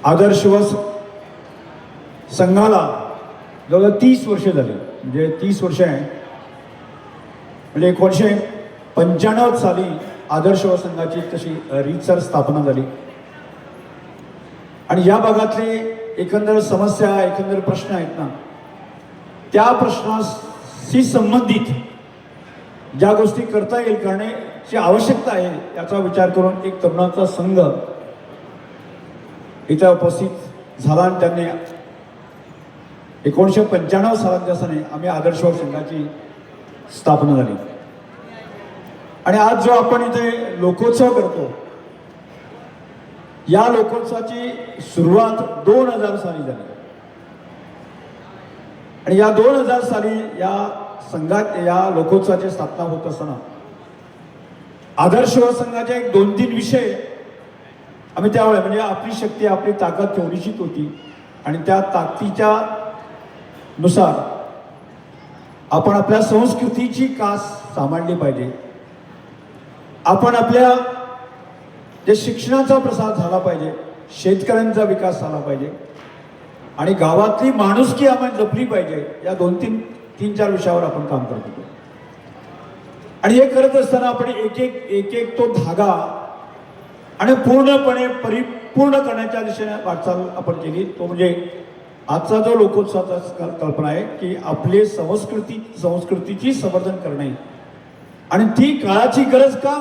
आदर्श व संघाला जवळजवळ 30 वर्ष झाली, म्हणजे 30 वर्ष आहे. म्हणजे 1995 साली आदर्श व संघाची तशी रीतसर स्थापना झाली. आणि या भागातले एकंदर समस्या, एकंदर प्रश्न आहेत ना, त्या प्रश्नाशी संबंधित ज्या गोष्टी करता येईल, करण्याची आवश्यकता आहे, याचा विचार करून एक तरुणाचा संघ इथं उपस्थित झाला. आणि त्यांनी 1995 सालाच्या सणी आम्ही आदर्श संघाची स्थापना झाली. आणि आज जो आपण इथे लोकोत्सव करतो, या लोकोत्सवाची सुरुवात 2000 साली झाली. आणि या 2000 साली या संघात या लोकोत्सवाची स्थापना होत असताना आदर्श संघाचे एक 2-3 विषय आम्ही त्यावेळेला, म्हणजे आपली शक्ती, आपली ताकद केवढीशीच होती आणि त्या ताकदीच्या नुसार आपण आपल्या संस्कृतीची कास सांभाळली पाहिजे. आपण आपल्या जे शिक्षणाचा प्रसार झाला पाहिजे, शेतकऱ्यांचा विकास झाला पाहिजे आणि गावातली माणुसकी आपण जपली पाहिजे. या 2-3-4 विषयावर आपण काम करत होतो. आणि हे करत असताना आपण एक तो धागा आणि पूर्णपणे परिपूर्ण करण्याच्या दिशेने वाटचाल आपण केली. तो म्हणजे आजचा जो लोकोत्सवाचा कल्पना आहे की आपले संस्कृतीची संवर्धन करणे. आणि ती काळाची गरज का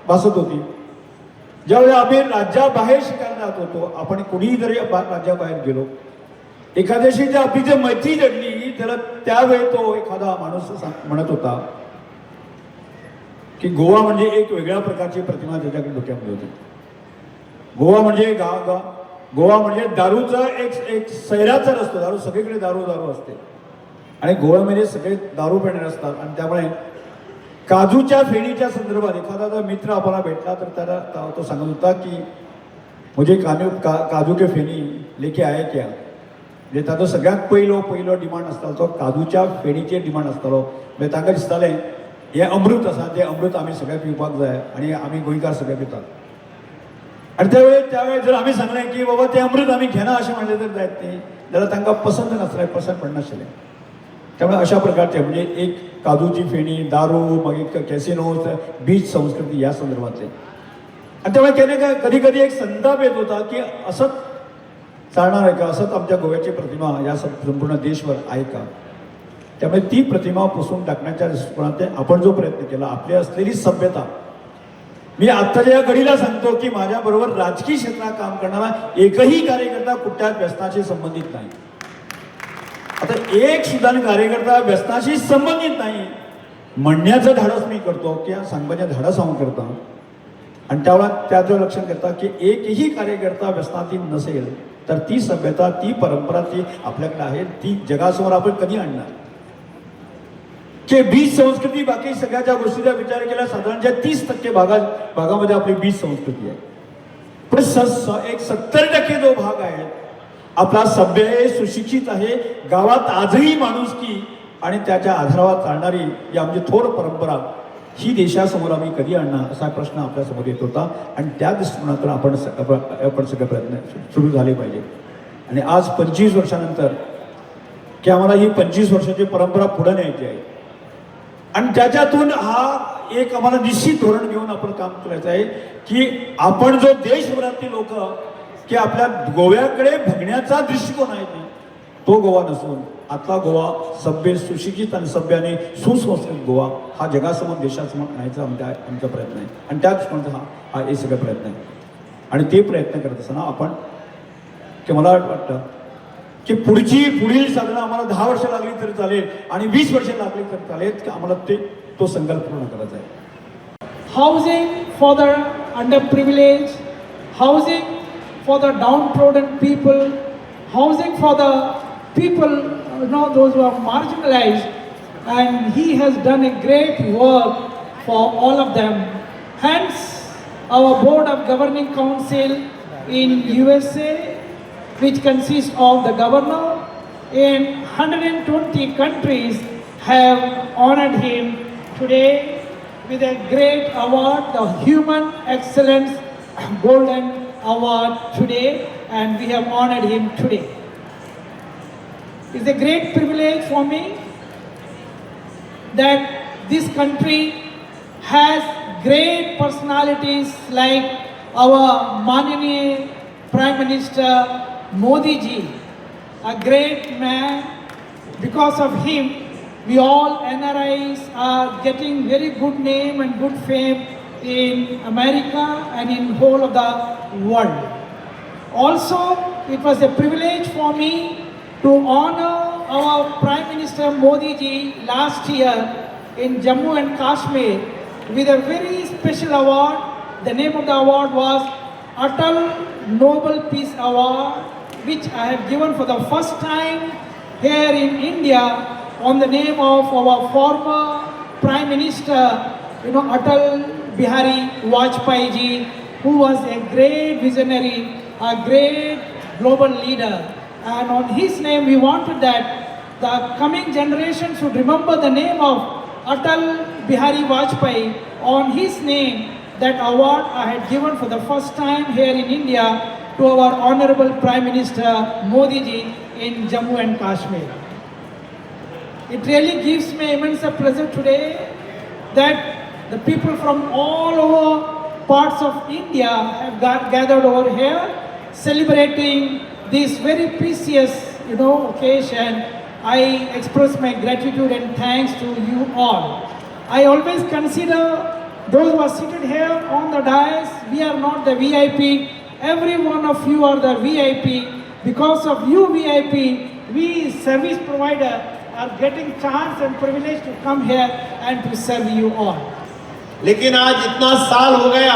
भासत होती? ज्यावेळी आम्ही राज्याबाहेर शिकायला जात होतो, आपण कुणीही जरी राज्याबाहेर गेलो, एखाद्याशी जर आपली जर मैत्री जडली, त्याला त्यावेळी तो एखादा माणूस म्हणत होता की गोवा म्हणजे एक वेगळ्या प्रकारची प्रतिमा त्याच्याकडे डोक्यामध्ये होती. गोवा म्हणजे गोवा म्हणजे दारूचा एक सैराचा रस्ता. दारू सगळीकडे दारू असते आणि गोव्यामध्ये सगळे दारू पिणारे असतात. आणि त्यामुळे काजूच्या फेणीच्या संदर्भात एखादा जर मित्र आपल्याला भेटला तर त्याला तो सांगत होता की मुझे काजू के फेणी लेके आया क्या. म्हणजे त्याचं सगळ्यात पहिलं डिमांड असतालो तो काजूच्या फेणीचे डिमांड असतालो. म्हणजे तांकां दिसतालें हे अमृत आसा, ते अमृत आम्ही सगळ्या पिवपाक जाय आणि आम्ही गोंयकार सगळे पितात. आणि त्यावेळी जर आम्ही सांगलें की बाबा ते अमृत आम्ही घेना अशें म्हणलें जर जायत न्ही जाल्यार तांकां पसंत नासलें, पसंत पडनाशिल्लें. त्यामुळे अशा प्रकारचे म्हणजे एक काजूची फेणी, दारू, मागीर कॅसिनो, बीच संस्कृती या संदर्भातले. आणि त्यामुळे कधी एक संताप येत होता की असंच चालणार आहे का, असंच आमच्या गोव्याची प्रतिमा या संपूर्ण देशभर आहे का. त्यामुळे ती प्रतिमा पुसून टाकण्याच्या दृष्टिकोनातून आपण जो प्रयत्न केला, आपली असलेली सभ्यता. मी आत्ताच्या या घडीला सांगतो की माझ्याबरोबर राजकीय क्षेत्रात काम करणारा एकही कार्यकर्ता कुठल्याच व्यसनाशी संबंधित नाही. आता एक सुद्धा कार्यकर्ता व्यसनाशी संबंधित नाही म्हणण्याचं धाडस मी करतो किंवा सांगण्याचं धाडस आम्ही करतो. आणि त्यावेळेला त्याचं लक्षण करता की एकही कार्यकर्ता व्यसनातील नसेल तर ती सभ्यता, ती परंपरा ती आपल्याकडे आहे, ती जगासमोर आपण कधी आणणार. की बीज संस्कृती, बाकी सगळ्या गोष्टीचा विचार केला साधारणच्या 30% भागामध्ये आपली बीज संस्कृती आहे. पण एक 70% जो भाग आहे आपला सभ्य आहे, सुशिक्षित आहे, गावात आजही माणुसकी आणि त्याच्या आधारावर चालणारी ही आमची थोर परंपरा ही देशासमोर आम्ही कधी आणणार असा प्रश्न आपल्यासमोर येत होता. आणि त्या दृष्टिकोनातून आपण सगळे प्रयत्न सुरू झाले पाहिजे. आणि आज 25 वर्षानंतर की आम्हाला ही 25 वर्षाची परंपरा पुढे न्यायची आहे. आणि त्याच्यातून हा एक आम्हाला निश्चित धोरण घेऊन आपण काम करायचं आहे की आपण जो देशभरातली लोक की आपल्या गोव्याकडे बघण्याचा दृष्टिकोन आहे तो गोवा नसून आतला गोवा सभ्य, सुशिक्षित आणि सभ्य आणि सुसंस्कृत गोवा हा जगासमोर, देशासमोर आणायचा आमचा प्रयत्न आहे. आणि त्या दृष्टिकोनाचा हा हे सगळे प्रयत्न आहे. आणि ते प्रयत्न करत असताना आपण की मला वाटतं की पुढील साधनं आम्हाला 10 वर्ष लागली तरी चालेल आणि 20 वर्ष लागली तरी चालेल की आम्हाला तो संकल्प पूर्ण करायचा आहे. Housing for the under privilege, housing for the downtrodden people, housing for the people, those who are marginalized, and he has done a great work for all of them. Hence, our Board of Governing Council in USA, which consists of the governor in 120 countries, have honored him today with a great award, the Human Excellence Golden award today, and we have honored him today. It's a great privilege for me that this country has great personalities like our Mananiya Prime Minister Modi ji, a great man. Because of him, we all NRIs are getting very good name and good fame in America and in whole of the world. Also, it was a privilege for me to honor our Prime Minister Modi ji last year in Jammu and Kashmir with a very special award. The name of the award was Atal Nobel Peace Award, which I have given for the first time here in India on the name of our former Prime Minister, Atal Bihari Vajpayee ji, who was a great visionary, a great global leader. And on his name, we wanted that the coming generation should remember the name of Atal Bihari Vajpayee. On his name, that award I had given for the first time here in India to our Honorable Prime Minister Modi ji in Jammu and Kashmir. It really gives me immense pleasure today that the people from all over parts of India have gathered over here celebrating this very precious occasion. I express my gratitude and thanks to you all. I always consider those who are seated here on the dais, we are not the VIP. Every one of you are the VIP. Because of you VIP, we service provider are getting chance and privilege to come here and to serve you all. लेकिन आज इतना साल हो गया,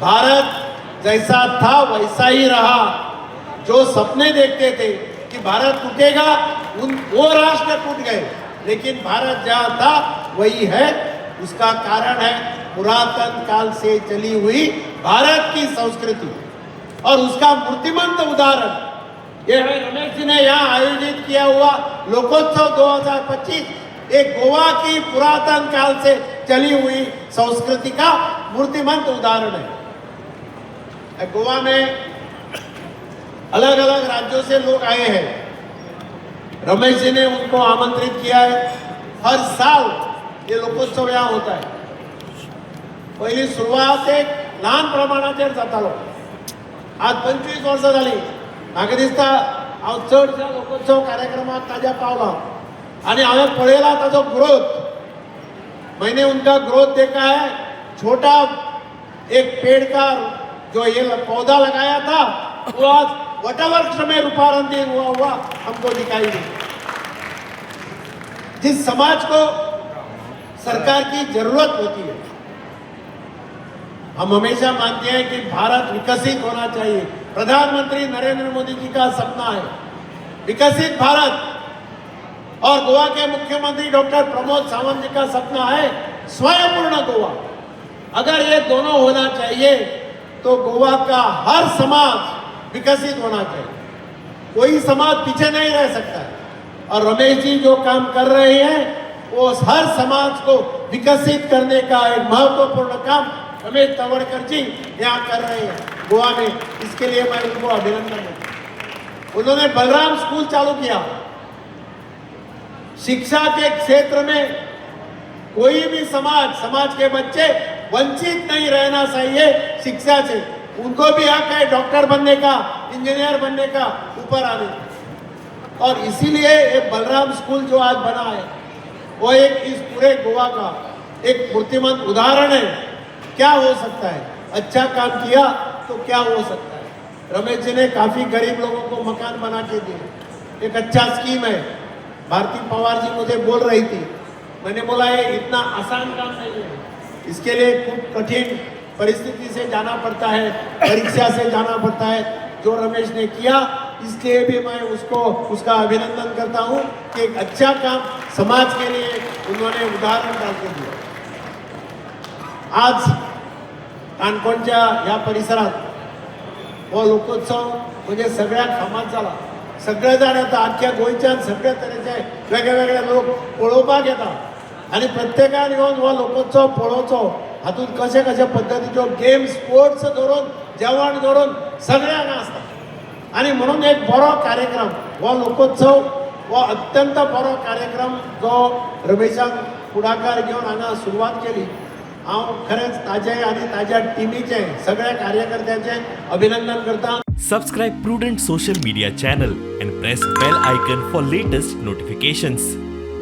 भारत जैसा था वैसा ही रहा। जो सपने देखते थे कि भारत टूटेगा, वो राष्ट्र टूट गए, लेकिन भारत जहाँ था वही है। उसका कारण है पुरातन काल से चली हुई भारत की संस्कृति, और उसका मूर्तिमंत उदाहरण ये है रमेश जी ने यहाँ आयोजित किया हुआ लोकोत्सव 2025 एक गोवा की पुरातन काल से चली हुई संस्कृति का मूर्तिमंत उदाहरण है। गोवा में अलग अलग राज्यों से लोग आए हैं। रमेश जी ने उनको आमंत्रित किया है। हर साल ये लोकोत्सव यहाँ होता है। पहिली सुरुवात एक लहान प्रमाणाचेर जातालो, आज 25 वर्ष झाली। म्हाका दिसता हांव चडशा लोकोत्सव कार्यक्रमाक ताज्या पावला आणि हांवें पळयला ताजो ग्रोथ। मैंने उनका ग्रोथ देखा है। छोटा एक पेड़ का जो ये पौधा लगाया था वो आज वटवृक्ष में रूपांतरित हुआ हमको दिखाई दे। जिस समाज को सरकार की जरूरत होती है, हम हमेशा मानते हैं कि भारत विकसित होना चाहिए। प्रधानमंत्री नरेंद्र मोदी जी का सपना है विकसित भारत, और गोवा के मुख्यमंत्री डॉक्टर प्रमोद सावंत जी का सपना है स्वयंपूर्ण गोवा। अगर ये दोनों होना चाहिए तो गोवा का हर समाज विकसित होना चाहिए, कोई समाज पीछे नहीं रह सकता है। और रमेश जी जो काम कर रहे हैं वो हर समाज को विकसित करने का एक महत्वपूर्ण काम रमेश तवड़कर जी यहाँ कर रहे हैं गोवा में। इसके लिए मैं उनको अभिनंदन देता हूँ। उन्होंने बलराम स्कूल चालू किया। शिक्षा के क्षेत्र में कोई भी समाज के बच्चे वंचित नहीं रहना चाहिए शिक्षा से। उनको भी हक है डॉक्टर बनने का, इंजीनियर बनने का, ऊपर आने का। और इसीलिए ये बलराम स्कूल जो आज बना है वो एक इस पूरे गोवा का एक मूर्तिमंत उदाहरण है। क्या हो सकता है, अच्छा काम किया तो क्या हो सकता है। रमेश जी ने काफी गरीब लोगों को मकान बना के दिए। एक अच्छा स्कीम है। भारती पवार जी मुझे बोल रही थी, मैंने बोला ये इतना आसान काम नहीं है, इसके लिए खूब कठिन परिस्थिति से जाना पड़ता है, परीक्षा से जाना पड़ता है। जो रमेश ने किया इसलिए भी मैं उसका अभिनंदन करता हूँ कि एक अच्छा काम समाज के लिए उन्होंने उदाहरण डाल के दिया। आज काणकोणच्या या परिसरात हो लोकोत्सव म्हणजे सगळ्या खामात झाला। सगळे जाण येता, आख्या गोंयच्यान सगळे तरेचे वेगळे लोक पळोवपाक येतात आणि प्रत्येकान येवन हो लोकोत्सव पळोवचो। हातूंत कशे कशे पद्दतीच्यो गेम्स स्पोर्ट्स धरून जेवण धरून सगळ्यांना असतात आणि म्हणून एक बरो कार्यक्रम हो लोकोत्सव हो अत्यंत बरो कार्यक्रम जो रमेशान फुडाकार घेवन हांगा सुरवात केली हांव खरेंच ताजे आनी ताज्या टिमीचे सगळ्या कार्यकर्त्यांचे अभिनंदन करता. Subscribe Prudent social media channel and press bell icon for latest notifications.